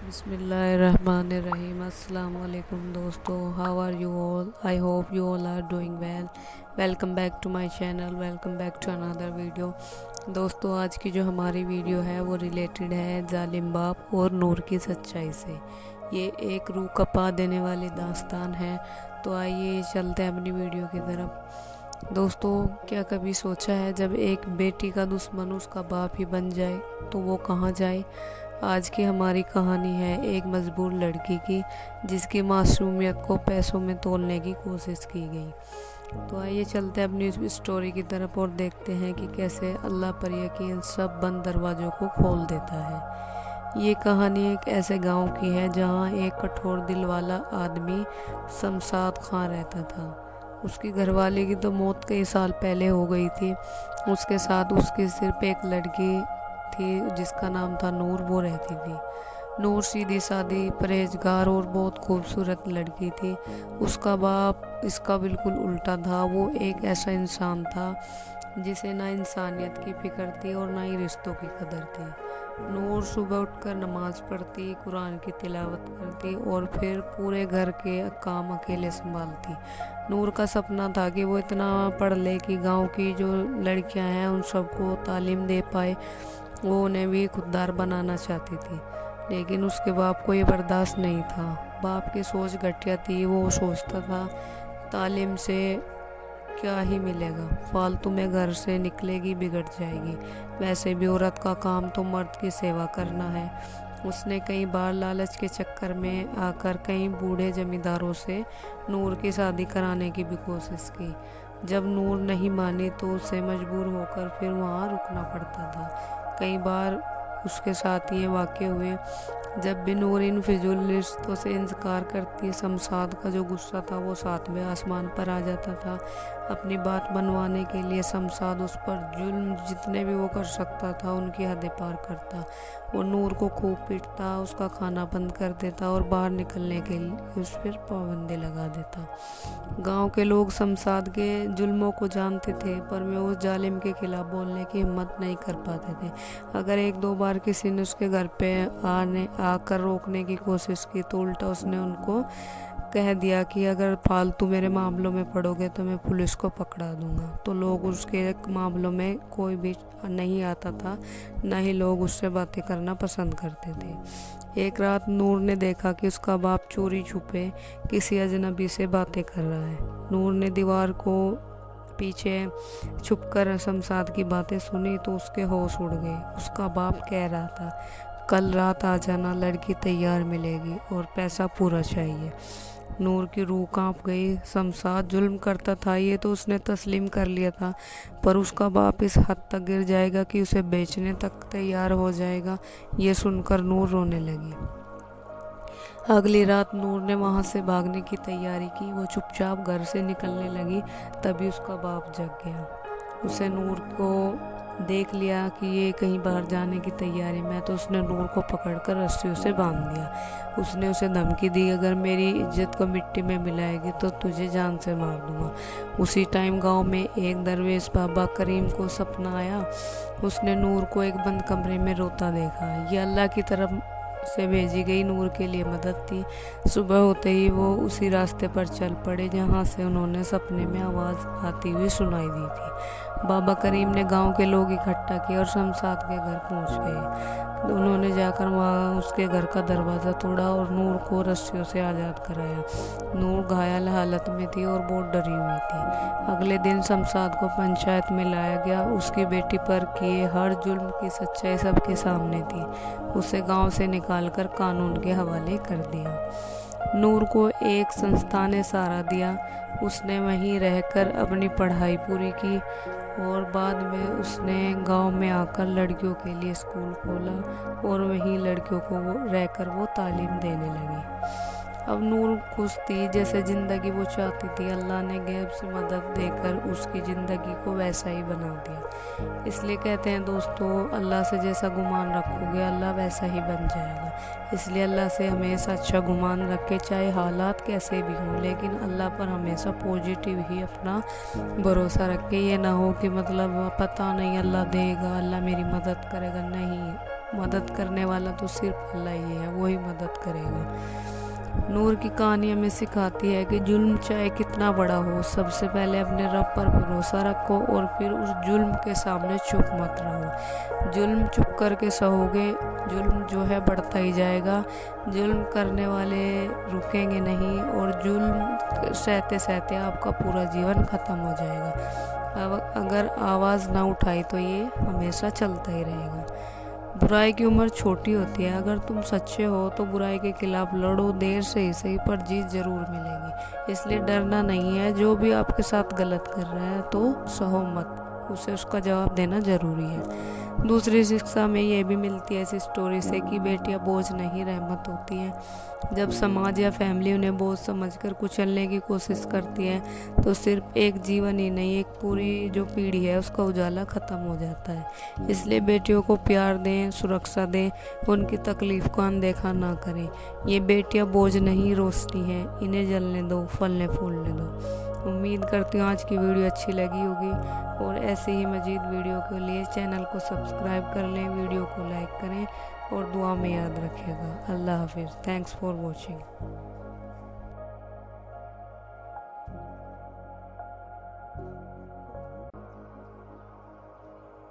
बिस्मिल्लाहिर्रहमानिर्रहीम। अस्सलाम वालेकुम दोस्तों, how are you all? I hope you all are doing well. Welcome back to my channel, welcome back to another video. दोस्तों, आज की जो हमारी वीडियो है वो रिलेटेड है जालिम बाप और नूर की सच्चाई से। ये एक रूह कपा देने वाली दास्तान है। तो आइए चलते हैं अपनी वीडियो की तरफ। दोस्तों, क्या कभी सोचा है जब एक बेटी का दुश्मन उसका बाप ही बन जाए तो वो कहाँ जाए? आज की हमारी कहानी है एक मजबूर लड़की की जिसकी मासूमियत को पैसों में तोलने की कोशिश की गई। तो आइए चलते हैं अपनी इस स्टोरी की तरफ और देखते हैं कि कैसे अल्लाह पर यकीन सब बंद दरवाज़ों को खोल देता है। ये कहानी एक ऐसे गांव की है जहां एक कठोर दिल वाला आदमी शमशाद खां रहता था। उसकी घरवाली की तो मौत कई साल पहले हो गई थी। उसके साथ उसकी सिर्फ एक लड़की थी जिसका नाम था नूर, वो रहती थी। नूर सीधी सादी, परहेजगार और बहुत खूबसूरत लड़की थी। उसका बाप इसका बिल्कुल उल्टा था। वो एक ऐसा इंसान था जिसे ना इंसानियत की फिक्र थी और ना ही रिश्तों की कदर थी। नूर सुबह उठकर नमाज पढ़ती, कुरान की तिलावत करती और फिर पूरे घर के काम अकेले संभालती। नूर का सपना था कि वो इतना पढ़ ले कि गांव की जो लड़कियां हैं उन सबको तालीम दे पाए। वो उन्हें भी खुददार बनाना चाहती थी, लेकिन उसके बाप को ये बर्दाश्त नहीं था। बाप की सोच घटिया थी। वो सोचता था तालीम से क्या ही मिलेगा, फालतू में घर से निकलेगी, बिगड़ जाएगी। वैसे भी औरत का काम तो मर्द की सेवा करना है। उसने कई बार लालच के चक्कर में आकर कई बूढ़े जमींदारों से नूर की शादी कराने की भी कोशिश की। जब नूर नहीं मानी तो उसे मजबूर होकर फिर वहाँ रुकना पड़ता था। कई बार उसके साथ ये वाक़े हुए। जब भी नूर इन फिजूल रिश्तों से इनकार करती, शमशाद का जो गुस्सा था वो सातवें आसमान पर आ जाता था। अपनी बात मनवाने के लिए शमशाद उस पर जुल्म जितने भी वो कर सकता था उनकी हदें पार करता। वो नूर को खूब पीटता, उसका खाना बंद कर देता और बाहर निकलने के लिए उस पर पाबंदी लगा देता। गांव के लोग शमशाद के जुल्मों को जानते थे, पर वे उस जालिम के खिलाफ बोलने की हिम्मत नहीं कर पाते थे। अगर एक दो बार किसी ने उसके घर पे आकर रोकने की कोशिश की तो उल्टा उसने उनको कह दिया कि अगर फालतू मेरे मामलों में पड़ोगे तो मैं पुलिस को पकड़ा दूंगा। तो लोग उसके मामलों में कोई भी नहीं आता था, न ही लोग उससे बातें करना पसंद करते थे। एक रात नूर ने देखा कि उसका बाप चोरी छुपे किसी अजनबी से बातें कर रहा है। नूर ने दीवार को पीछे छुपकर शमशाद की बातें सुनी तो उसके होश उड़ गए। उसका बाप कह रहा था, कल रात आ जाना, लड़की तैयार मिलेगी और पैसा पूरा चाहिए। नूर की रूह कांप गई। शमशाद जुल्म करता था ये तो उसने तस्लीम कर लिया था, पर उसका बाप इस हद तक गिर जाएगा कि उसे बेचने तक तैयार हो जाएगा, ये सुनकर नूर रोने लगी। अगली रात नूर ने वहाँ से भागने की तैयारी की। वो चुपचाप घर से निकलने लगी, तभी उसका बाप जग गया। उसे नूर को देख लिया कि ये कहीं बाहर जाने की तैयारी में, तो उसने नूर को पकड़कर रस्सियों से बांध दिया। उसने उसे धमकी दी, अगर मेरी इज्जत को मिट्टी में मिलाएगी तो तुझे जान से मार दूंगा। उसी टाइम गांव में एक दरवेश बाबा करीम को सपना आया। उसने नूर को एक बंद कमरे में रोता देखा। ये अल्लाह की तरफ से भेजी गई नूर के लिए मदद थी। सुबह होते ही वो उसी रास्ते पर चल पड़े जहाँ से उन्होंने सपने में आवाज़ आती हुई सुनाई दी थी। बाबा करीम ने गांव के लोग इकट्ठा किए और शमशाद के घर पहुंच गए। उन्होंने जाकर वहाँ उसके घर का दरवाज़ा तोड़ा और नूर को रस्सियों से आज़ाद कराया। नूर घायल हालत में थी और बहुत डरी हुई थी। अगले दिन शमशाद को पंचायत में लाया गया। उसकी बेटी पर किए हर जुल्म की सच्चाई सबके सामने थी। उसे गांव से निकालकर कानून के हवाले कर दिया। नूर को एक संस्था ने सहारा दिया। उसने वहीं रहकर अपनी पढ़ाई पूरी की और बाद में उसने गांव में आकर लड़कियों के लिए स्कूल खोला और वहीं लड़कियों को रहकर वो तालीम देने लगी। अब नूर खुश थी जैसे ज़िंदगी वो चाहती थी। अल्लाह ने गैब से मदद देकर उसकी ज़िंदगी को वैसा ही बना दिया। इसलिए कहते हैं दोस्तों, अल्लाह से जैसा गुमान रखोगे अल्लाह वैसा ही बन जाएगा। इसलिए अल्लाह से हमेशा अच्छा गुमान रखे, चाहे हालात कैसे भी हों, लेकिन अल्लाह पर हमेशा पॉजिटिव ही अपना भरोसा रखे। ये ना हो कि मतलब पता नहीं अल्लाह देगा, अल्लाह मेरी मदद करेगा। नहीं, मदद करने वाला तो सिर्फ अल्लाह ही है, वो ही मदद मदद करेगा। नूर की कहानी हमें सिखाती है कि जुल्म चाहे कितना बड़ा हो, सबसे पहले अपने रब पर भरोसा रखो और फिर उस जुल्म के सामने चुप मत रहो। जुल्म चुप करके सहोगे, जुल्म जो है बढ़ता ही जाएगा। जुल्म करने वाले रुकेंगे नहीं और जुल्म सहते सहते आपका पूरा जीवन ख़त्म हो जाएगा। अब अगर आवाज़ ना उठाई तो ये हमेशा चलता ही रहेगा। बुराई की उम्र छोटी होती है। अगर तुम सच्चे हो तो बुराई के खिलाफ लड़ो, देर से ही सही पर जीत जरूर मिलेगी। इसलिए डरना नहीं है। जो भी आपके साथ गलत कर रहा है तो सहो मत, उसे उसका जवाब देना ज़रूरी है। दूसरी शिक्षा में ये भी मिलती है इस स्टोरी से कि बेटियां बोझ नहीं रहमत होती हैं। जब समाज या फैमिली उन्हें बोझ समझकर कुचलने की कोशिश करती है तो सिर्फ एक जीवन ही नहीं, एक पूरी जो पीढ़ी है उसका उजाला ख़त्म हो जाता है। इसलिए बेटियों को प्यार दें, सुरक्षा दें, उनकी तकलीफ़ को अनदेखा ना करें। ये बेटियां बोझ नहीं, रोशनी है। इन्हें जलने दो, फलने फूलने दो। उम्मीद करती हूँ आज की वीडियो अच्छी लगी होगी और ऐसे ही मज़ीद वीडियो के लिए चैनल को सब्सक्राइब कर लें, वीडियो को लाइक करें और दुआ में याद रखिएगा। अल्लाह हाफिज़। Thanks for watching.